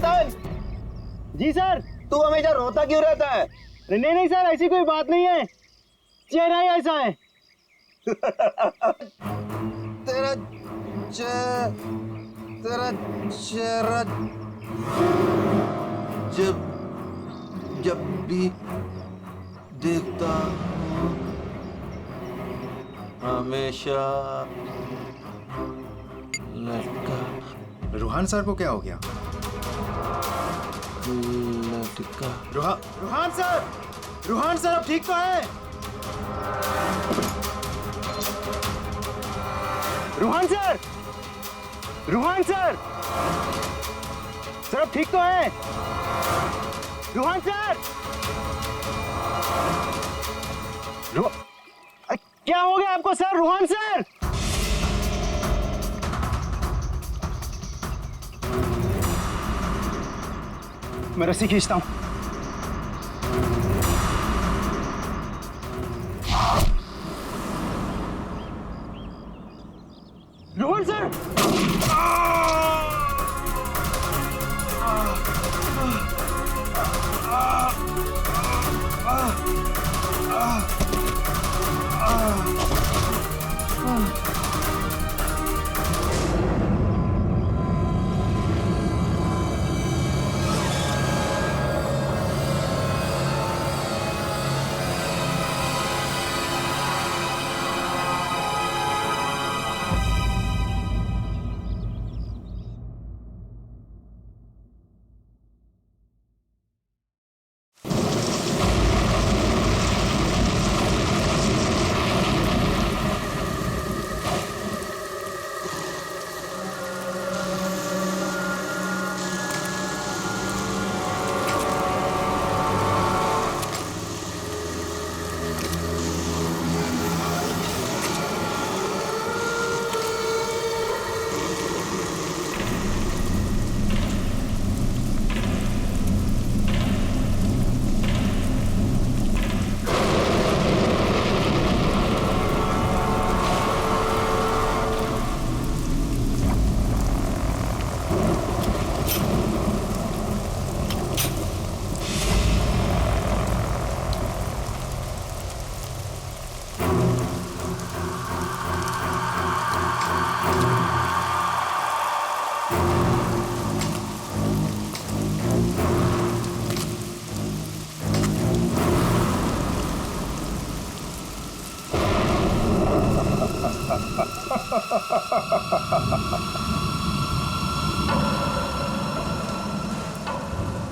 बता। जी सर। तू हमेशा रोता क्यों रहता है? नहीं नहीं सर, ऐसी कोई बात नहीं है, चेहरा ही ऐसा है। तेरा तेरा चेहरा जब भी देखता हूँ हमेशा लटका। रूहान सर को क्या हो गया? लटका। रूहान सर अब ठीक तो है? रूहान सर सर अब ठीक तो है? रूहान सर क्या हो गया आपको सर? रूहान सर मैं रस्सी खींचता हूं। रोहन सर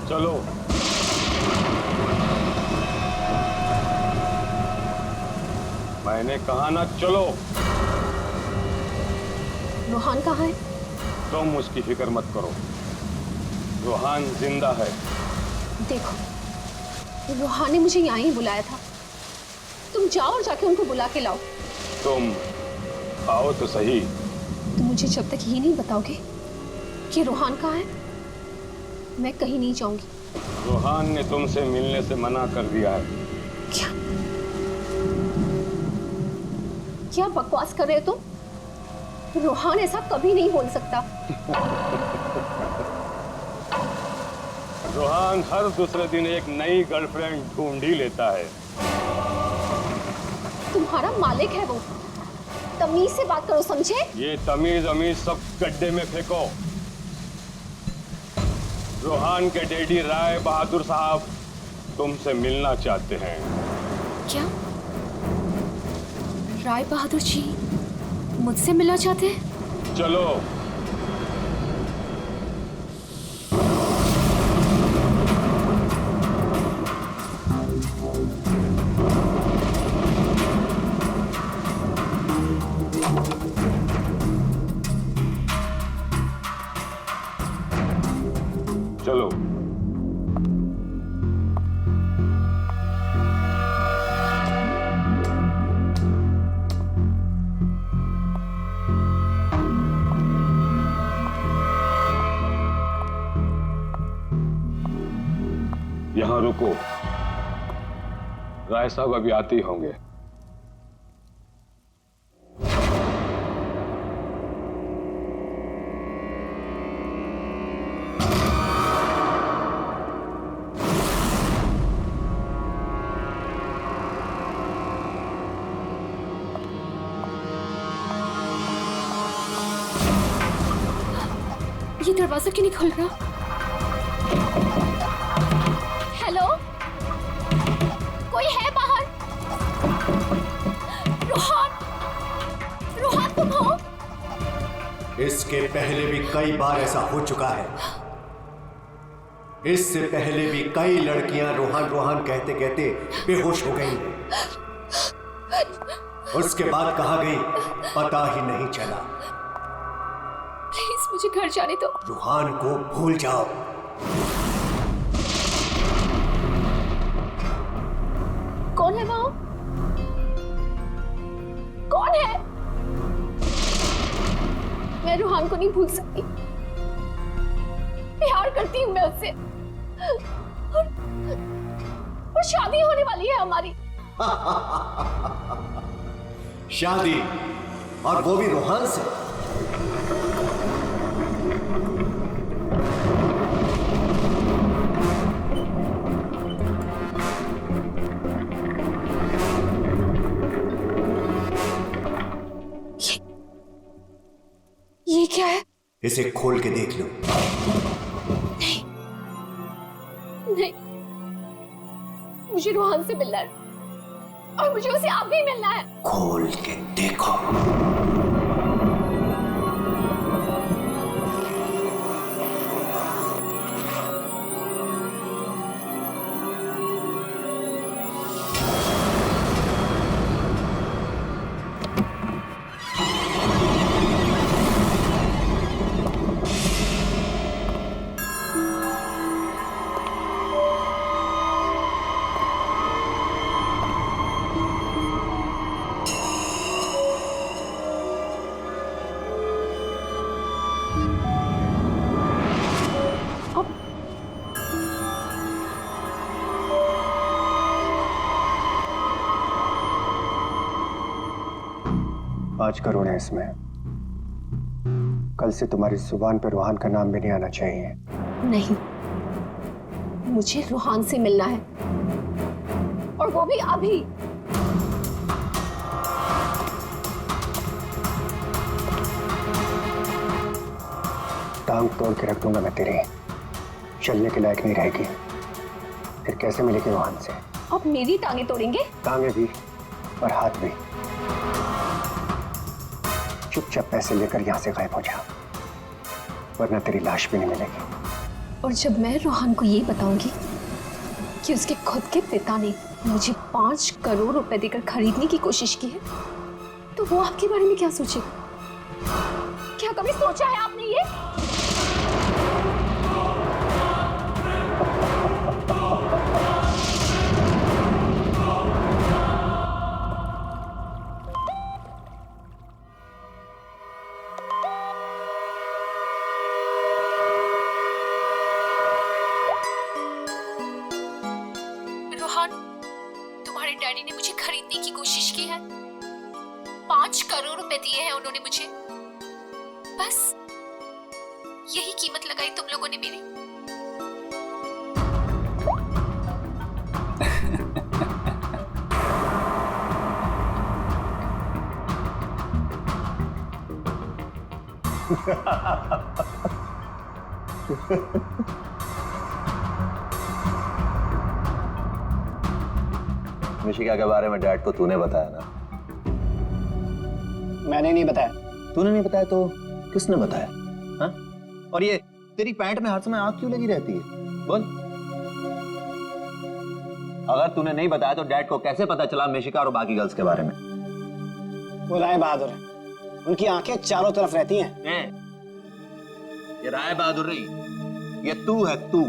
चलो मैंने कहा ना चलो। रूहान कहाँ है? तुम उसकी फिक्र मत करो, रूहान जिंदा है। देखो रूहान ने मुझे यहाँ ही बुलाया था, तुम जाओ और जाके उनको बुला के लाओ। तुम आओ तो सही। तुम मुझे जब तक ये नहीं बताओगे कि रूहान कहाँ है, मैं कहीं नहीं जाऊंगी। रूहान ने तुमसे मिलने से मना कर दिया है। क्या क्या बकवास कर रहे हो तुम? रूहान ऐसा कभी नहीं बोल सकता। रूहान हर दूसरे दिन एक नई गर्लफ्रेंड ढूंढ ही लेता है। तुम्हारा मालिक है वो, तमीज से बात करो, समझे? ये तमीज अमीज सब गड्ढे में फेंको। रूहान के डैडी राय बहादुर साहब तुमसे मिलना चाहते हैं। क्या राय बहादुर जी मुझसे मिलना चाहते हैं? चलो चलो। यहां रुको, राय साहब अभी आते ही होंगे। ये दरवाजा क्यों नहीं खुल रहा? हेलो, कोई है बाहर? रोहन, रोहन तुम हो? इसके पहले भी कई बार ऐसा हो चुका है। इससे पहले भी कई लड़कियां रोहान रोहान कहते कहते बेहोश हो गई। उसके बाद कहाँ गई पता ही नहीं चला। प्लीज मुझे घर जाने दो। रोहान को भूल जाओ। कौन है वहाँ? कौन है? मैं रोहान को नहीं भूल सकती। प्यार करती हूँ मैं उससे, और शादी होने वाली है हमारी। शादी, और वो भी रोहान से। ये क्या है? इसे खोल के देख लो। नहीं, नहीं, मुझे रोहन से मिलना है और मुझे उसे आप भी मिलना है। खोल के देखो। आज करोड़ है इसमें। कल से तुम्हारी जुबान पर रोहान का नाम भी नहीं आना चाहिए। नहीं, मुझे रोहान से मिलना है, और वो भी अभी। टांग तोड़ के रख दूंगा मैं तेरी। चलने के लायक नहीं रहेगी। फिर कैसे मिलेगी रोहान से? अब मेरी टांगे तोड़ेंगे? टांगे भी और हाथ भी। चुपचाप पैसे लेकर यहां से गायब हो जा, वरना तेरी लाश भी नहीं मिलेगी। और जब मैं रोहन को ये बताऊंगी कि उसके खुद के पिता ने मुझे 5 करोड़ रुपए देकर खरीदने की कोशिश की है, तो वो आपके बारे में क्या सोचेगा? क्या कभी सोचा है आपने ये? तुम्हारे डैडी ने मुझे खरीदने की कोशिश की है। 5 करोड़ रुपए दिए हैं उन्होंने मुझे। बस यही कीमत लगाई तुम लोगों ने मेरी। निशिका के बारे में डैड को तूने बताया ना? मैंने नहीं बताया। तूने नहीं बताया तो किसने बताया? हाँ? और ये तेरी पैंट में हर समय आग क्यों लगी रहती है? बोल। अगर तूने नहीं बताया तो डैड को कैसे पता चला मिशिका और बाकी गर्ल्स के बारे में? वो राय बहादुर है, उनकी आंखें चारों तरफ रहती हैं। ये राय बहादुर नहीं, ये तू है। तू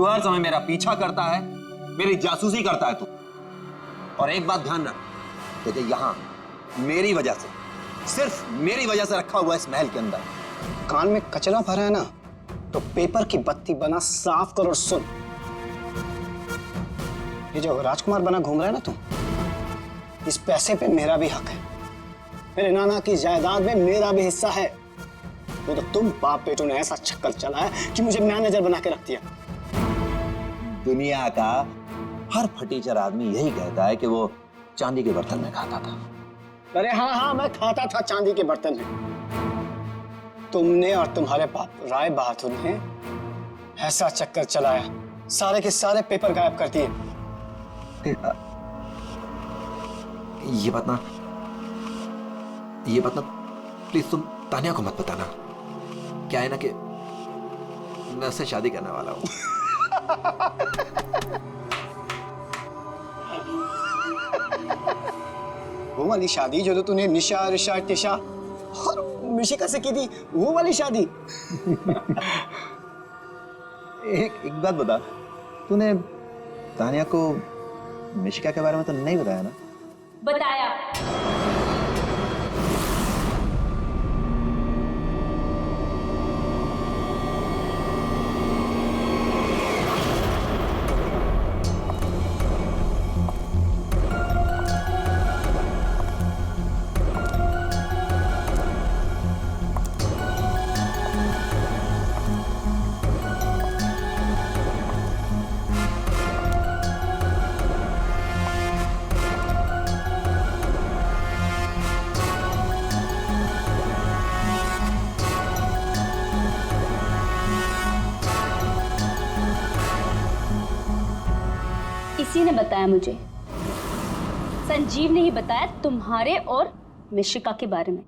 हर समय मेरा पीछा करता है, मेरी जासूसी करता है तू। और एक बात ध्यान रख, तुझे यहां मेरी वजह से, सिर्फ मेरी वजह से रखा हुआ इस महल के अंदर। कान में कचरा भरा है ना, तो पेपर की बत्ती बना साफ कर और सुन। ये जो राजकुमार बना घूम रहा है ना तू, इस पैसे पे मेरा भी हक है। मेरे नाना की जायदाद में मेरा भी हिस्सा है। वो तो तुम बाप बेटों ने ऐसा चक्कर चलाया कि मुझे मैनेजर बना के रख दिया। दुनिया का हर फटीचर आदमी यही कहता है कि वो चांदी के बर्तन में खाता था। अरे हाँ हाँ, मैं खाता था चांदी के बर्तन में। तुमने और तुम्हारे बाप राय बहादुर ने ऐसा चक्कर चलाया, सारे के सारे पेपर गायब कर दिए। ये बात ना प्लीज तुम तानिया को मत बताना। क्या है ना कि मैं उससे शादी करने वाला हूं। वो वाली शादी जो तो तूने निशा, ऋषा, टिशा और मिशिका से की थी, वो वाली शादी। एक बात बता, तूने तानिया को मिशिका के बारे में तो नहीं बताया ना? बताया। इसी ने बताया मुझे, संजीव ने ही बताया तुम्हारे और मिशिका के बारे में।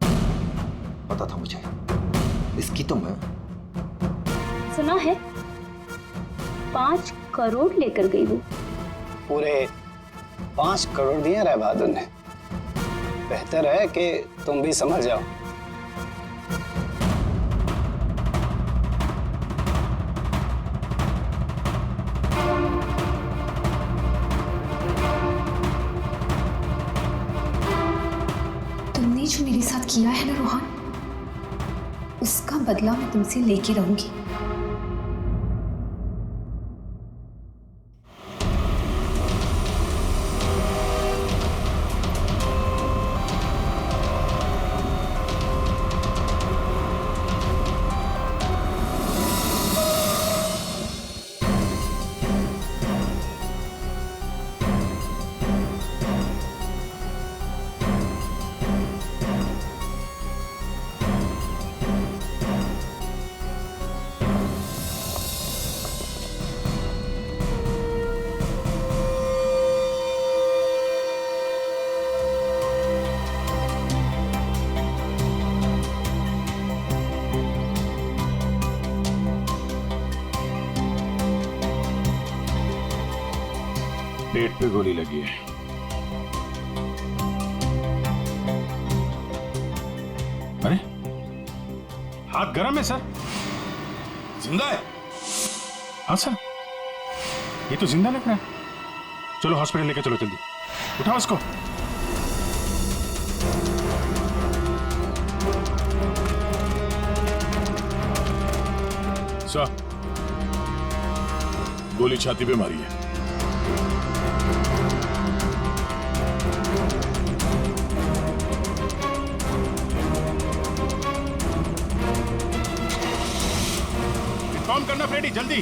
पता था मुझे, इसकी तो मैं सुना है 5 करोड़ लेकर गई वो। पूरे 5 करोड़ दिए राय बहादुर ने। बेहतर है कि तुम भी समझ जाओ। तुमने जो मेरे साथ किया है ना रोहन, उसका बदला मैं तुमसे लेके रहूंगी। पेट पे गोली लगी है। अरे हाथ गर्म है सर। जिंदा है? हाँ सर, ये तो जिंदा लग रहा है। चलो हॉस्पिटल लेके चलो जल्दी, उठाओ इसको। सर, गोली छाती पे मारी है। इन्फॉर्म करना फ्रेडी, जल्दी।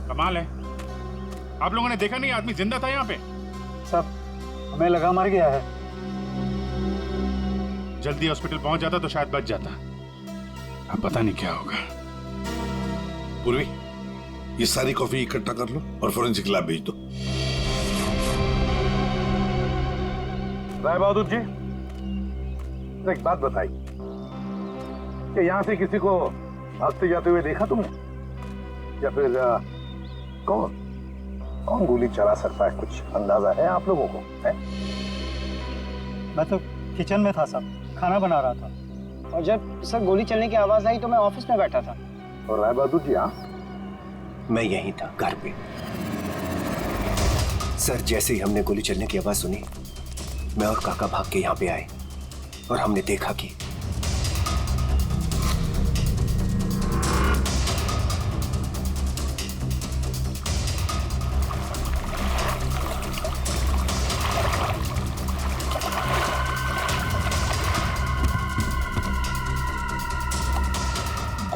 कमाल है, आप लोगों ने देखा नहीं आदमी जिंदा था यहाँ पे? सब हमें लगा मर गया है। जल्दी हॉस्पिटल पहुंच जाता तो शायद बच जाता। अब पता नहीं क्या होगा। पूर्वी, ये सारी कॉफी इकट्ठा कर लो और फोरेंसिक लैब भेज दो। राय बहादुर जी, एक बात बताइए कि यहां से किसी को भागते जाते हुए देखा तुमने, या फिर कौन गोली चला सकता है? कुछ अंदाजा है आप लोगों को? है? मैं तो किचन में था साहब, खाना बना रहा था। और जब सर गोली चलने की आवाज आई तो मैं ऑफिस में बैठा था। और राय बहादुर जी? हाँ, मैं यहीं था, घर पे। सर, जैसे ही हमने गोली चलने की आवाज सुनी, मैं और काका भाग के यहाँ पे आए और हमने देखा कि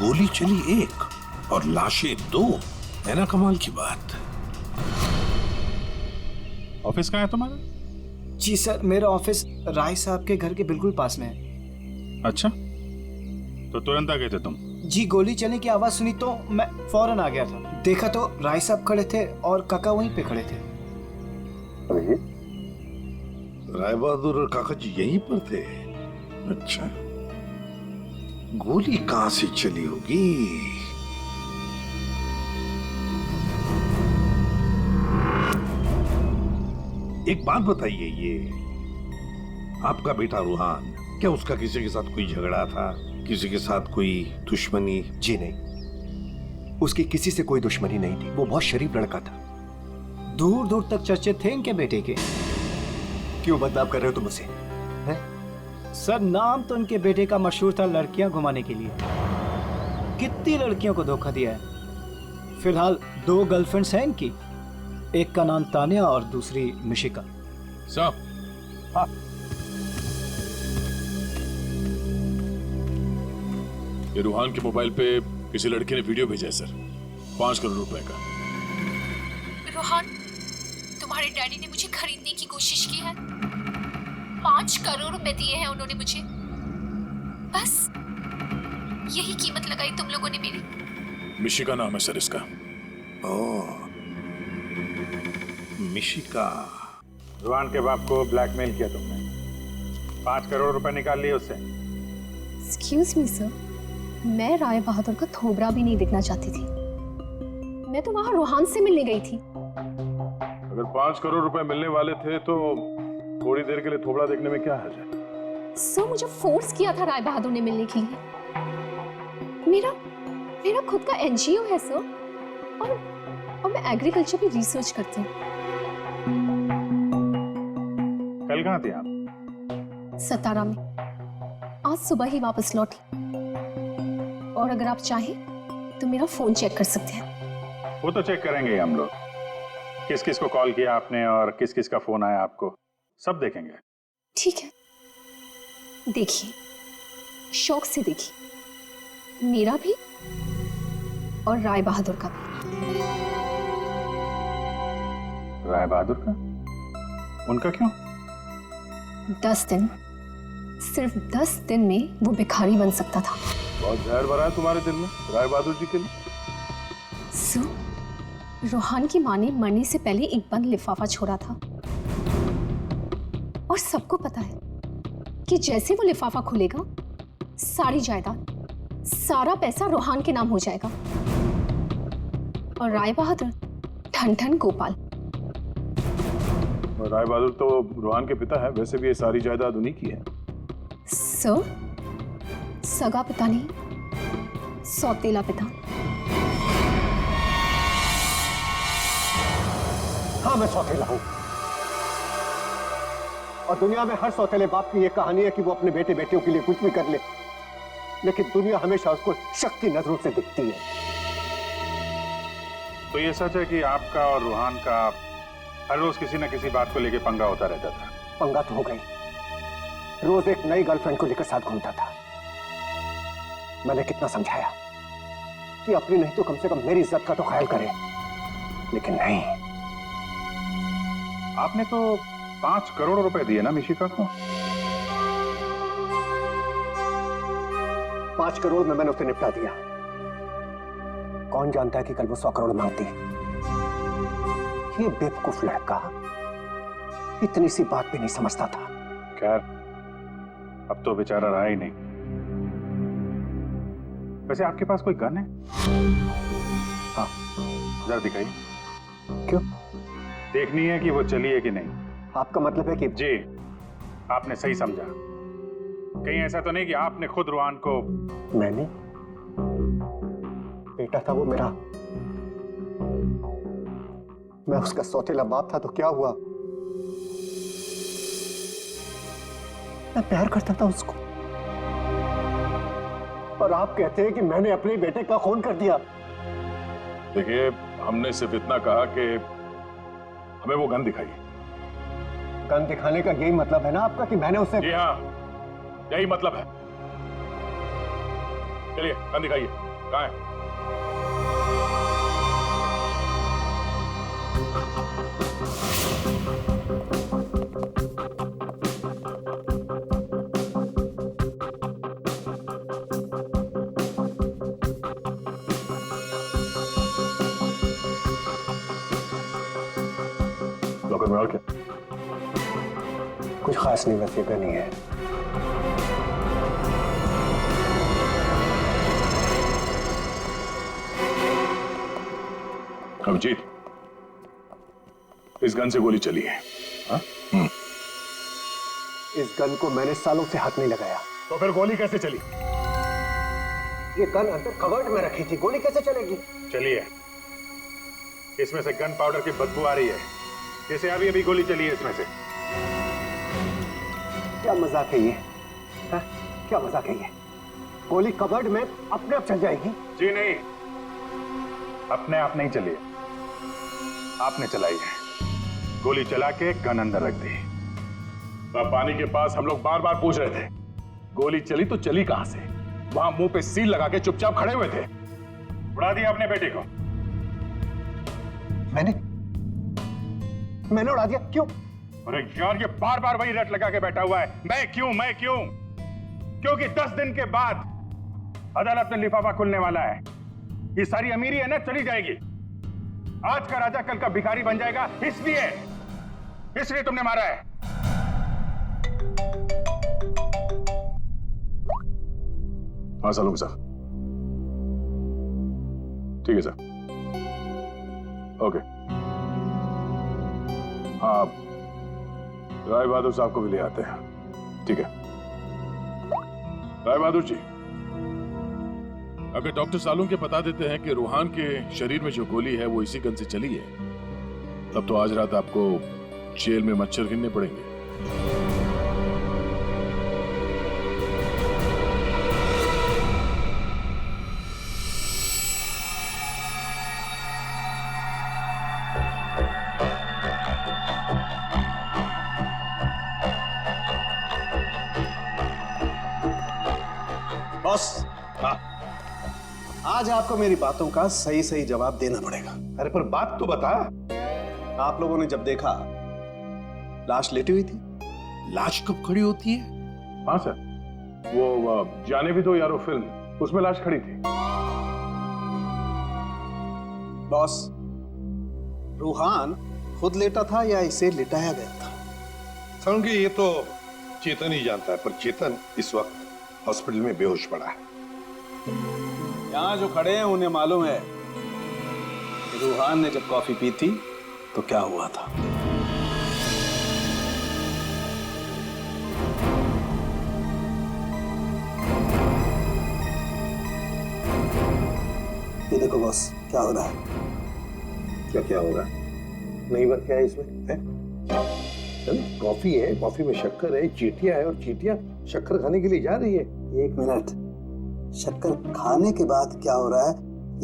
गोली चली एक और लाशें 2, है ना कमाल की बात। ऑफिस कहाँ है तुम्हारा? जी सर, मेरा ऑफिस राय साहब के घर के बिल्कुल पास में है। अच्छा, तो तुरंत आ गए थे तुम? जी, गोली चलने की आवाज सुनी तो मैं फौरन आ गया था। देखा तो राय साहब खड़े थे और काका वहीं पे खड़े थे। राय बहादुर और काका जी यहीं पर थे? अच्छा, गोली कहां से चली होगी? एक बात बताइए, ये आपका बेटा रूहान, क्या उसका किसी के साथ कोई झगड़ा था, किसी के साथ कोई दुश्मनी? जी नहीं, उसकी किसी से कोई दुश्मनी नहीं थी। वो बहुत शरीफ लड़का था। दूर दूर तक चर्चे थे इनके बेटे के। क्यों बदनाम कर रहे हो तुम उसे? सर, नाम तो इनके बेटे का मशहूर था लड़कियां घुमाने के लिए। कितनी लड़कियों को धोखा दिया है। फिलहाल 2 गर्लफ्रेंड्स हैं इनकी, एक का नाम तानिया और दूसरी मिशिका। साहब, हाँ। ये रूहान के मोबाइल पे किसी लड़के ने वीडियो भेजा है सर, 5 करोड़ रुपए का। रोहन, तुम्हारे डैडी ने मुझे खरीदने की कोशिश की है। 5 करोड़ रुपए दिए हैं उन्होंने मुझे। बस यही कीमत लगाई तुम लोगों ने मेरी। मिशिका नाम है सर इसका। ओह, मिशिका। रुहान के बाप को ब्लैकमेल किया तुमने, 5 करोड़ रुपए निकाल लिए उससे। एक्सक्यूज मी सर, मैं राय बहादुर का थोबड़ा भी नहीं दिखना चाहती थी। मैं तो वहां रोहान से मिलने गई थी। अगर 5 करोड़ रुपए मिलने वाले थे तो थोड़ी देर के लिए थोबड़ा देखने में क्या हर्ज है? सर, मुझे फोर्स किया था राय बहादुर ने मिलने के लिए। मेरा खुद का एनजीओ है सर, और मैं एग्रीकल्चर पे रिसर्च करती हूँ। कल कहाँ थे आप? सतारा में। आज सुबह ही वापस लौटी। और अगर आप चाहें तो मेरा फोन चेक कर सकते हैं। वो तो चेक करेंगे ही हम लोग। किस किस को कॉल किया आपने और किस किस का फोन आया आपको, सब देखेंगे। ठीक है, देखिए, शौक से देखिए, मेरा भी और राय बहादुर का भी। राय बहादुर का? उनका क्यों? 10 दिन, सिर्फ 10 दिन में वो भिखारी बन सकता था। बहुत जहर भरा है तुम्हारे दिल में राय बहादुर जी के लिए। सो, रोहान की माँ ने मरने से पहले एक बंद लिफाफा छोड़ा था, और सबको पता है कि जैसे वो लिफाफा खुलेगा, सारी जायदाद, सारा पैसा रोहान के नाम हो जाएगा। और राय बहादुर ठन ठन गोपाल। और राय बहादुर तो रोहान के पिता है, वैसे भी ये सारी जायदाद उन्हीं की है। सर, सगा पिता नहीं, सौतेला पिता। हाँ, मैं सौतेला हूं। और दुनिया में हर सौतेले बाप की ये कहानी है कि वो अपने बेटे बेटियों के लिए कुछ भी कर ले, लेकिन दुनिया हमेशा उसको शक की नजरों से दिखती है। तो ये सच है कि आपका और रूहान का हर रोज किसी न किसी बात को लेकर पंगा होता रहता था? पंगा तो हो गई, रोज एक नई गर्लफ्रेंड को लेकर साथ घूमता था। मैंने कितना समझाया कि अपनी नहीं तो कम से कम मेरी इज्जत का तो ख्याल करे, लेकिन नहीं। आपने तो 5 करोड़ रुपए दिए ना मिशिका को? 5 करोड़ में मैंने उसे निपटा दिया। कौन जानता है कि कल वो 100 करोड़ मांगती। ये बेवकूफ लड़का इतनी सी बात भी नहीं समझता था। खैर, अब तो बेचारा रहा ही नहीं। वैसे आपके पास कोई गन है? हाँ। जरा दिखाइए। क्यों? देखनी है कि वो चली है कि नहीं। आपका मतलब है कि? जी, आपने सही समझा। कहीं ऐसा तो नहीं कि आपने खुद रूहान को? मैंने? बेटा था वो मेरा, मैं उसका सौतेला बाप था, तो क्या हुआ? मैं प्यार करता था उसको, और आप कहते हैं कि मैंने अपने बेटे का खून कर दिया। देखिए, हमने सिर्फ इतना कहा कि हमें वो गन दिखाइए। गन दिखाने का यही मतलब है ना आपका कि मैंने उसे? जी हाँ, यही मतलब है। चलिए, गन दिखाइए। कहाँ है? लॉकर में और क्या? कुछ खास नहीं, बस ये गन ही है। अभिजीत, इस गन से गोली चली है। हाँ? इस गन को मैंने सालों से हाथ नहीं लगाया। तो फिर गोली कैसे चली? ये गन अंदर कवर्ड में रखी थी, गोली कैसे चलेगी? चलिए, इसमें से गन पाउडर की बदबू आ रही है। जैसे अभी अभी गोली चली है इसमें से। क्या मजाक है ये? हा? क्या मजाक है ये? गोली कवर्ड में अपने आप चल जाएगी? जी नहीं, अपने आप नहीं चली है, आपने चलाई है। गोली चला के गन अंदर रख दी। पानी के पास हम लोग बार बार पूछ रहे थे, गोली चली तो चली कहां से? वहां मुंह पे सील लगा के चुपचाप खड़े हुए थे। उड़ा दिया अपने बेटे को। मैंने उड़ा दिया? क्यों? अरे यार, ये बार बार वही रट लगा के बैठा हुआ है, मैं क्यों मैं क्यों? क्योंकि 10 दिन के बाद अदालत में लिफाफा खुलने वाला है। ये सारी अमीरी है ना, चली जाएगी। आज का राजा कल का भिखारी बन जाएगा, इसलिए तुमने मारा है। हाँ सालूम साहब, ठीक है सर, ओके। हाँ, राय बहादुर साहब को भी ले आते हैं, ठीक है। राय बहादुर जी, अगर डॉक्टर सालूम के बता देते हैं कि रूहान के शरीर में जो गोली है वो इसी गन से चली है, तब तो आज रात आपको जेल में मच्छर गिनने पड़ेंगे। बॉस, आज आपको मेरी बातों का सही सही जवाब देना पड़ेगा। अरे पर बात तो बता। आप लोगों ने जब देखा लाश लेटी हुई थी। लाश कब खड़ी होती है? हाँ सर, वो जाने भी दो यारो फिल्म, उसमें लाश खड़ी थी। बॉस, रूहान खुद लेटा था या इसे लिटाया गया था? समझिए, ये तो चेतन ही जानता है, पर चेतन इस वक्त हॉस्पिटल में बेहोश पड़ा है। यहाँ जो खड़े हैं उन्हें मालूम है कि रूहान ने जब कॉफी पी थी तो क्या हुआ था। ये देखो बॉस, क्या हो रहा है? क्या हो रहा है? नहीं बात क्या है इसमें है? कॉफी है, कॉफी में शक्कर है, चींटियां है, और चींटियां शक्कर खाने के लिए जा रही है। 1 मिनट, शक्कर खाने के बाद क्या हो रहा है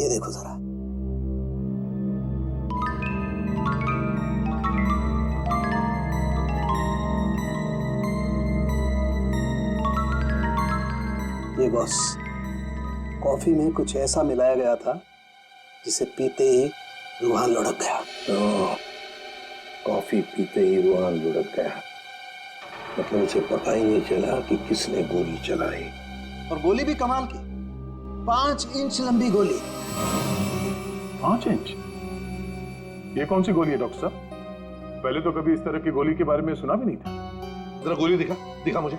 ये देखो जरा। ये बॉस, कॉफी में कुछ ऐसा मिलाया गया था जिसे पीते ही रूहान लुढ़क गया। कॉफी पीते ही रूहान लुढ़क गया, मतलब उसे पता ही नहीं चला कि किसने गोली चलाई। और गोली भी कमाल की, 5 इंच लंबी गोली। 5 इंच? ये कौन सी गोली है डॉक्टर साहब? पहले तो कभी इस तरह की गोली के बारे में सुना भी नहीं था। जरा गोली दिखा मुझे।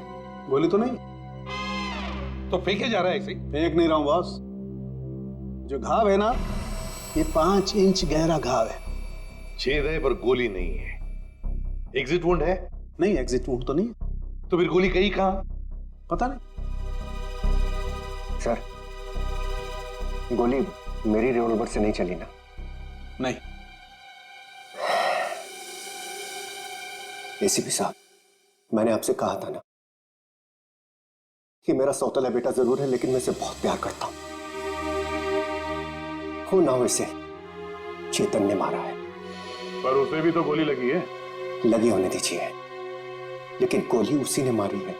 गोली तो नहीं, तो फेंके जा रहा है ऐसे ही? फेंक नहीं रहा हूं बॉस, जो घाव है ना, ये 5 इंच गहरा घाव है। छेद है पर गोली नहीं है। एग्जिट वुंड है? नहीं, एग्जिट वुंड तो नहीं। तो फिर गोली गई कहां? पता नहीं। सर, गोली मेरी रिवॉल्वर से नहीं चली ना? नहीं। एसीपी साहब, मैंने आपसे कहा था ना कि मेरा सौतेला बेटा जरूर है, लेकिन मैं इसे बहुत प्यार करता हूं। हो ना हो, इसे चेतन ने मारा है। पर उसे भी तो गोली लगी है। लगी होने दीजिए, लेकिन गोली उसी ने मारी है।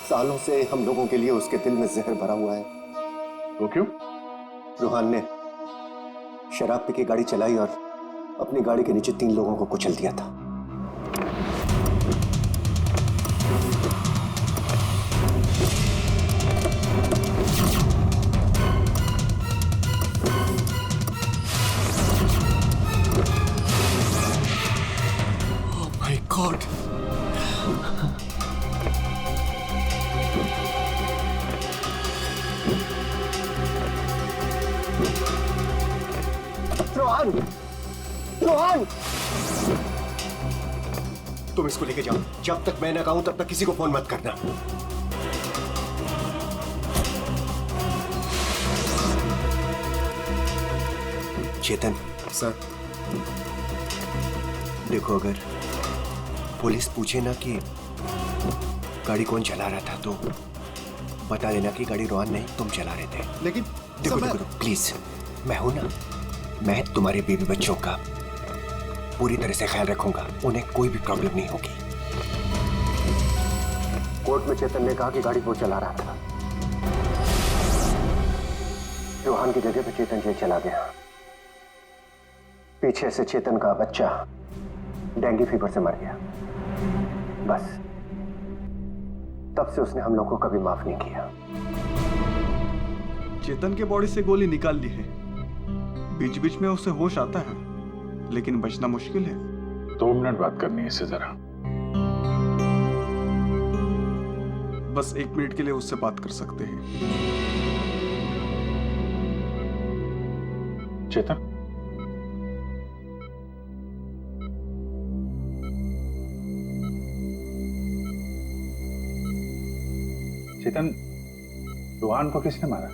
सालों से हम लोगों के लिए उसके दिल में जहर भरा हुआ है। वो क्यों? रूहान ने शराब पी के गाड़ी चलाई और अपनी गाड़ी के नीचे 3 लोगों को कुचल दिया था। गॉड। रोहन, रोहन, तुम इसको लेके जाओ। जब तक मैं ना कहूं तब तक किसी को फोन मत करना। चेतन सर, देखो, अगर पुलिस पूछे ना कि गाड़ी कौन चला रहा था तो बता देना कि गाड़ी रोहन नहीं तुम चला रहे थे। लेकिन देखो देखो प्लीज, मैं हूं ना, मैं तुम्हारे बीवी बच्चों का पूरी तरह से ख्याल रखूंगा, उन्हें कोई भी प्रॉब्लम नहीं होगी। कोर्ट में चेतन ने कहा कि गाड़ी वो चला रहा था। रोहन की जगह पे चेतन जेल चला गया। पीछे से चेतन का बच्चा डेंगू फीवर से मर गया। बस तब से उसने हम लोग को कभी माफ नहीं किया। चेतन के बॉडी से गोली निकाल ली है, बीच बीच में उसे होश आता है, लेकिन बचना मुश्किल है। 2 मिनट बात करनी है इससे जरा। बस 1 मिनट के लिए उससे बात कर सकते हैं। चेतन, चेतन, रोहन को किसने मारा?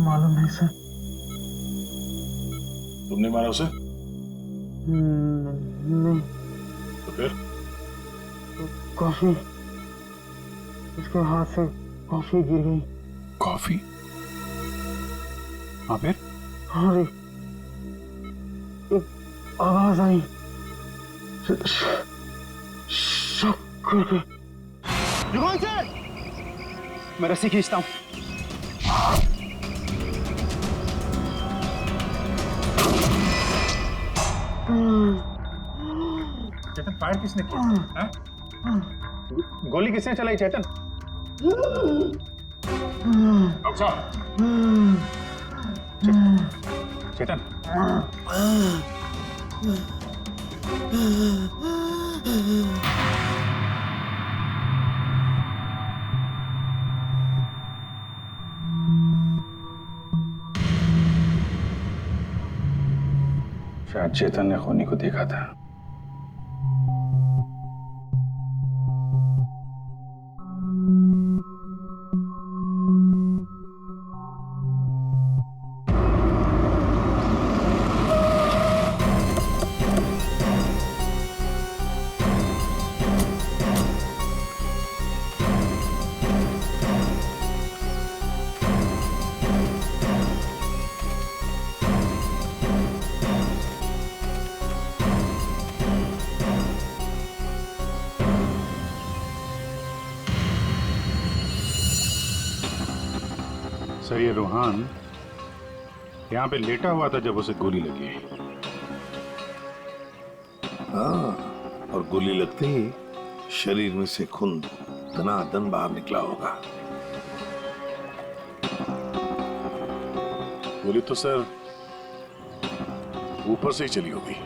मालूम नहीं सर। तुमने मारा उसे? नहीं। तो फिर? कॉफी, उसके हाथ से कॉफी गिर गई। कॉफी? हाँ फिर? हाँ रे, एक आवाज आई, शक करके। रुको सर, मैं रस्सी खींचता हूँ। चेतन, फायर किसने किया? गोली किसने चलाई चेतन? डॉक्टर साहब, चेतन, शायद चेतन ने खूनी को देखा था। सर, ये रोहन यहाँ पे लेटा हुआ था जब उसे गोली लगी। हाँ, और गोली लगते ही शरीर में से खून दनादन बाहर निकला होगा। गोली तो सर ऊपर से ही चली होगी।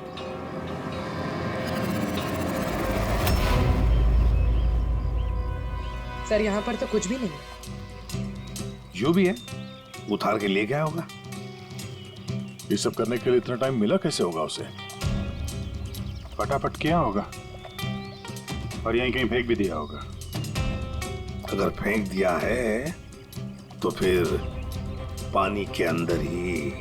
सर, यहाँ पर तो कुछ भी नहीं। जो भी है उतार के ले गया होगा। ये सब करने के लिए इतना टाइम मिला कैसे होगा उसे? फटाफट किया होगा और यहीं कहीं फेंक भी दिया होगा। अगर फेंक दिया है तो फिर पानी के अंदर ही।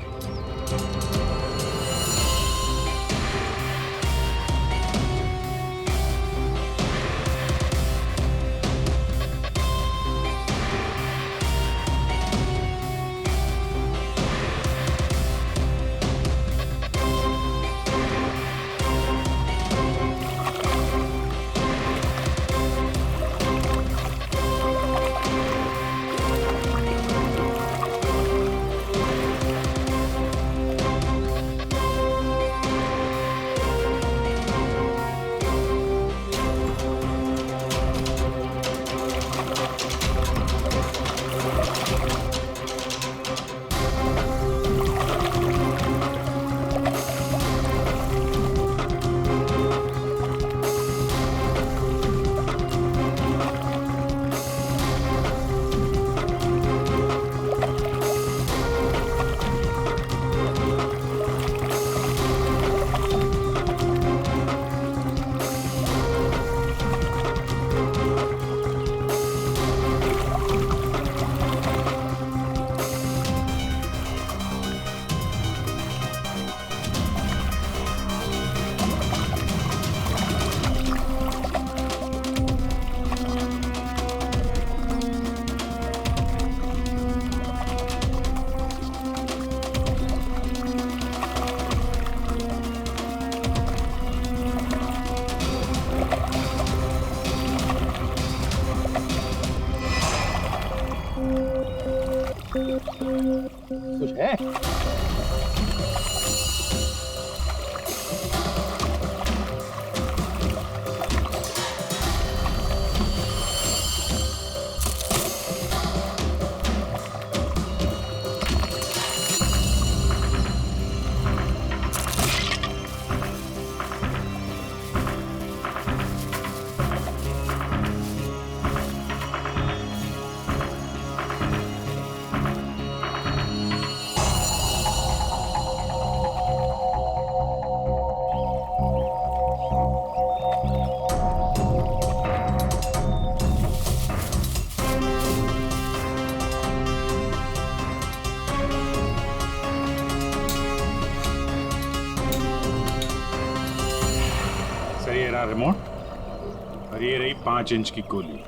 रहा रिमोट और ये रही 5 इंच की गोली।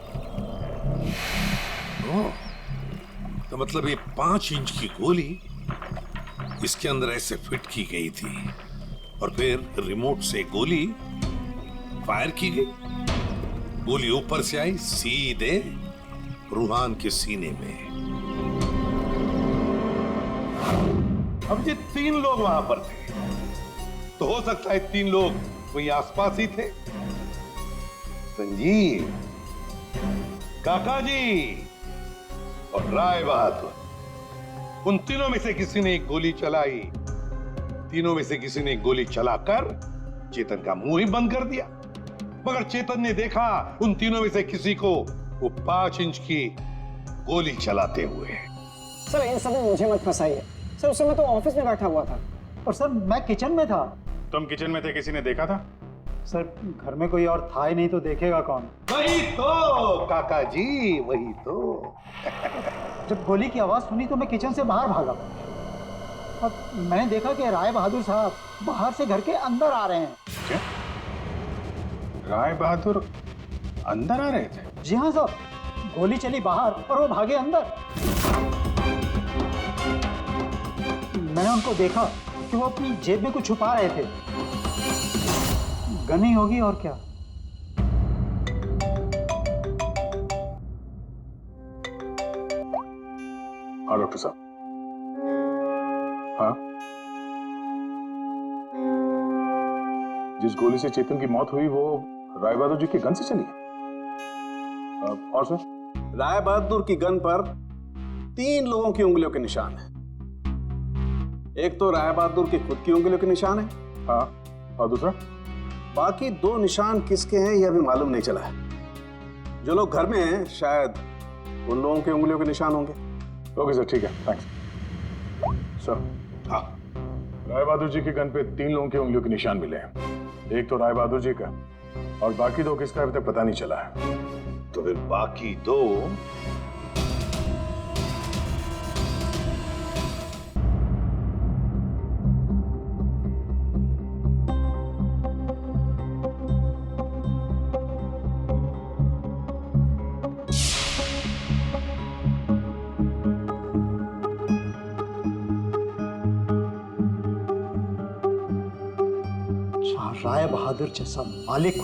ओह, तो मतलब ये 5 इंच की गोली इसके अंदर ऐसे फिट की गई थी और फिर रिमोट से गोली फायर की गई। गोली ऊपर से आई सीधे रूहान के सीने में। अब ये 3 लोग वहां पर थे, तो हो सकता है 3 लोग वहीं आसपास ही थे। संजीव, काका जी और राय बहादुर, उन तीनों में से किसी ने एक गोली चलाई। तीनों में से किसी ने एक गोली चलाकर चेतन का मुंह ही बंद कर दिया, मगर चेतन ने देखा उन तीनों में से किसी को वो 5 इंच की गोली चलाते हुए। सर इन सब में मुझे मत फंसाइए सर, उस समय तो ऑफिस में बैठा हुआ था। और सर मैं किचन में था। तुम किचन में थे, किसी ने देखा था? सर घर में कोई और था ही नहीं, तो देखेगा कौन? वही तो काका जी, वही तो। जब गोली की आवाज सुनी तो मैं किचन से बाहर भागा और मैंने देखा कि राय बहादुर साहब बाहर से घर के अंदर आ रहे हैं। क्या? राय बहादुर अंदर आ रहे थे? जी हाँ साहब, गोली चली बाहर और वो भागे अंदर। मैंने उनको देखा कि वो अपनी जेब में कुछ छुपा रहे थे। गन ही होगी और क्या। हाँ डॉक्टर साहब। हाँ, जिस गोली से चेतन की मौत हुई वो राय बहादुर जी की गन से चली है। और सर? राय बहादुर की गन पर 3 लोगों की उंगलियों के निशान है। एक तो राय बहादुर की खुद की उंगलियों के निशान है। हाँ, और दूसरा? बाकी 2 निशान किसके हैं यह भी मालूम नहीं चला है। जो लोग घर में हैं शायद उन लोगों की उंगलियों के निशान होंगे। ओके सर, ठीक है, थैंक्स सर। हाँ, राय बहादुर जी की गन पे 3 लोगों की उंगलियों के निशान मिले हैं। एक तो राय बहादुर जी का और बाकी 2 किसका अभी तक पता नहीं चला है। तो फिर बाकी 2 राय बहादुर जैसा मालिक हो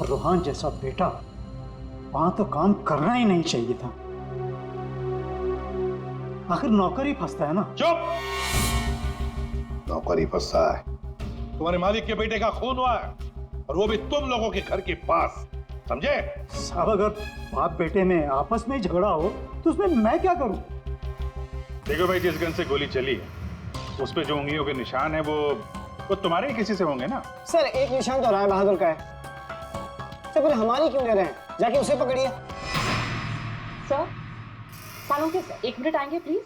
और रूहान जैसा बेटा, वहां तो काम करना ही नहीं चाहिए था। आखिर नौकर ही फंसता है ना। चुप! नौकर ही फंसता है। तुम्हारे मालिक के बेटे का खून हुआ है और वो भी तुम लोगों के घर के पास, समझे? साहब अगर बाप बेटे में आपस में झगड़ा हो तो उसमें मैं क्या करूं? देखो भाई, जिस गन से गोली चली है उस पे जो उंगलियों के निशान है वो तुम्हारे ही किसी से होंगे ना। सर एक निशान तो राय बहादुर का है। सर फिर हमारी क्यों ले रहे हैं? जाके उसे पकड़िए। सर सालों के सर 1 मिनट आएंगे प्लीज।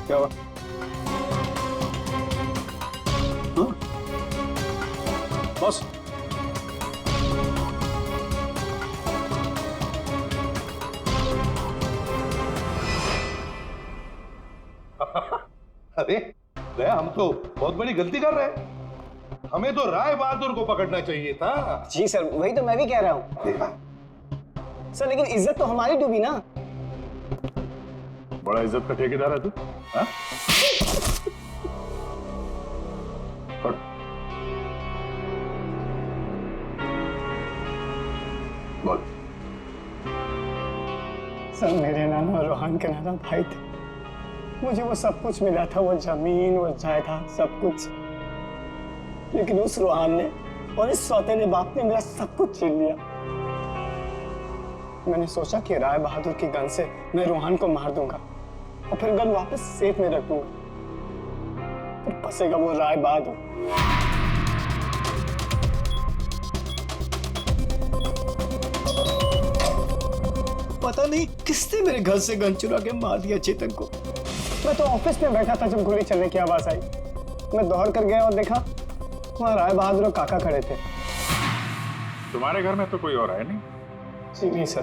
क्या हुआ? बॉस अरे हम तो बहुत बड़ी गलती कर रहे हैं। हमें तो राय बहादुर को पकड़ना चाहिए था। जी सर, वही तो मैं भी कह रहा हूँ। देखा सर लेकिन इज्जत तो हमारी डूबी ना। बड़ा इज्जत का ठेकेदार है तू। हाँ? बोल। सर मेरे नाना रूहान के नाना भाई थे। मुझे वो सब कुछ मिला था, वो जमीन, वो जायदाद, सब कुछ। लेकिन उस रूहान ने और इस सौतेले बाप ने मेरा सब कुछ छीन लिया। मैंने सोचा कि राय बहादुर की गन से मैं रूहान को मार दूंगा और फिर गन वापस सेफ में रख दूंगा। फिर फंसेगा वो राय बहादुर। पता नहीं किसने मेरे घर से गन चुरा के मार दिया चेतन को। मैं तो ऑफिस में बैठा था जब गोली चलने की आवाज आई। मैं दौड़ कर गया और देखा वहां राय बहादुर और काका खड़े थे। तुम्हारे घर में तो कोई और है नहीं? जी नहीं सर।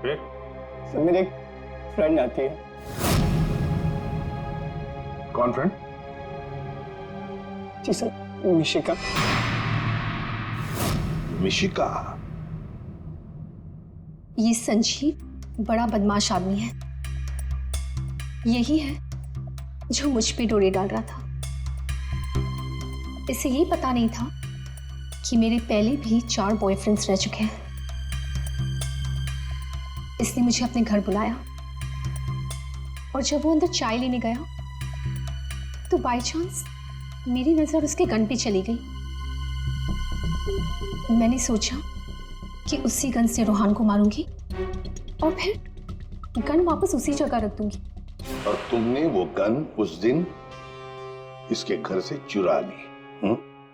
फिर? सर मेरी एक फ्रेंड आती है। कौन फ्रेंड? जी सर, मिशिका। मिशिका? ये संजीव बड़ा बदमाश आदमी है। यही है जो मुझ पे डोरे डाल रहा था। इसे ये पता नहीं था कि मेरे पहले भी 4 बॉयफ्रेंड्स रह चुके हैं। इसने मुझे अपने घर बुलाया और जब वो अंदर चाय लेने गया तो बाय चांस मेरी नजर उसके गन पे चली गई। मैंने सोचा कि उसी गन से रोहान को मारूंगी और फिर गन वापस उसी जगह रख दूंगी। और तुमने वो गन उस दिन इसके घर से चुरा ली?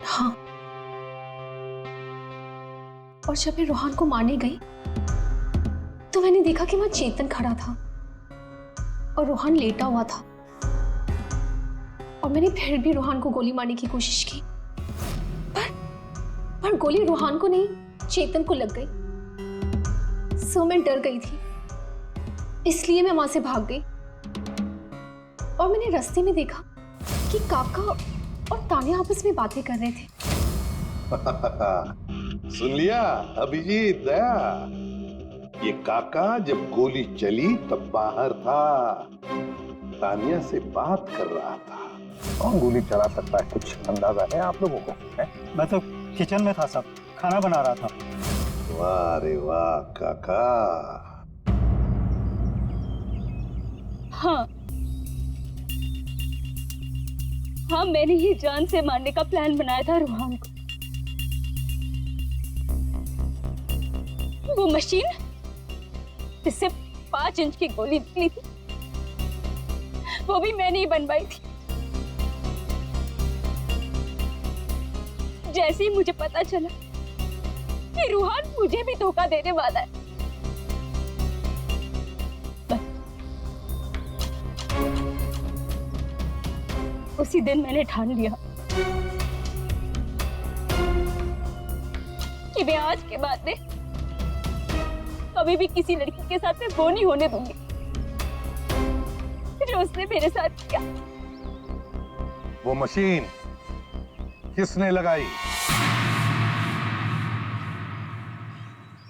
हाँ। और जब मैं रोहान को मारने गई तो मैंने देखा कि वहां चेतन खड़ा था और रोहान लेटा हुआ था। और मैंने फिर भी रोहान को गोली मारने की कोशिश की, पर गोली रोहान को नहीं, चेतन को लग गई। सो मैं डर गई थी, इसलिए मैं वहां से भाग गई। और मैंने रास्ते में देखा कि काका और तानिया आपस में बातें कर रहे थे। सुन लिया अभिजीत, दया? ये काका जब गोली चली तब बाहर था, तानिया से बात कर रहा था। कौन गोली चला सकता है, कुछ अंदाजा है आप लोगों को? मैं तो किचन में था साहब, खाना बना रहा था। वाह रे वाह काका। हाँ हाँ, मैंने ही जान से मारने का प्लान बनाया था रोहान को। वो मशीन जिससे 5 इंच की गोली निकली थी, वो भी मैंने ही बनवाई थी। जैसे ही मुझे पता चला कि रोहान मुझे भी धोखा देने वाला है, उसी दिन मैंने ठान लिया कि मैं आज के बाद में कभी भी किसी लड़की के साथ में वो नहीं होने दूंगी जो उसने मेरे साथ किया। वो मशीन किसने लगाई?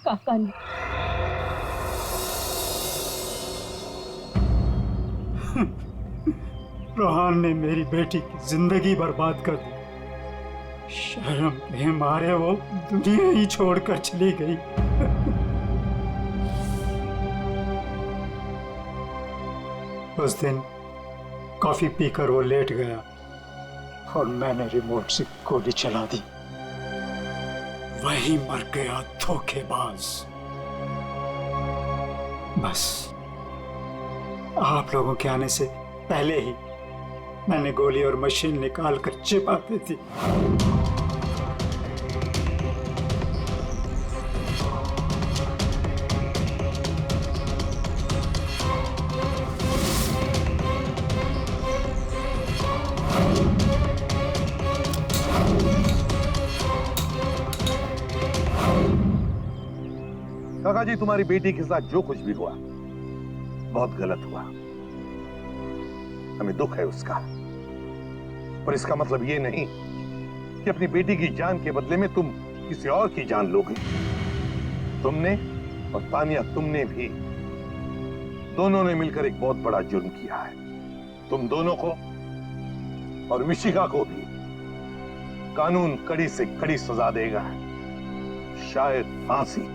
काका ने। रोहान ने मेरी बेटी की जिंदगी बर्बाद कर दी। शर्म के मारे वो दुनिया ही छोड़कर चली गई। उस दिन कॉफी पीकर वो लेट गया और मैंने रिमोट से गोली चला दी। वही मर गया धोखेबाज। बस आप लोगों के आने से पहले ही मैंने गोली और मशीन निकाल कर छिपा दी थी। काका जी, तुम्हारी बेटी के साथ जो कुछ भी हुआ बहुत गलत हुआ। हमें दुख है उसका, पर इसका मतलब ये नहीं कि अपनी बेटी की जान के बदले में तुम किसी और की जान लोगे। तुमने और तानिया, तुमने भी, दोनों ने मिलकर एक बहुत बड़ा जुर्म किया है। तुम दोनों को और मिशिका को भी कानून कड़ी से कड़ी सजा देगा, शायद फांसी।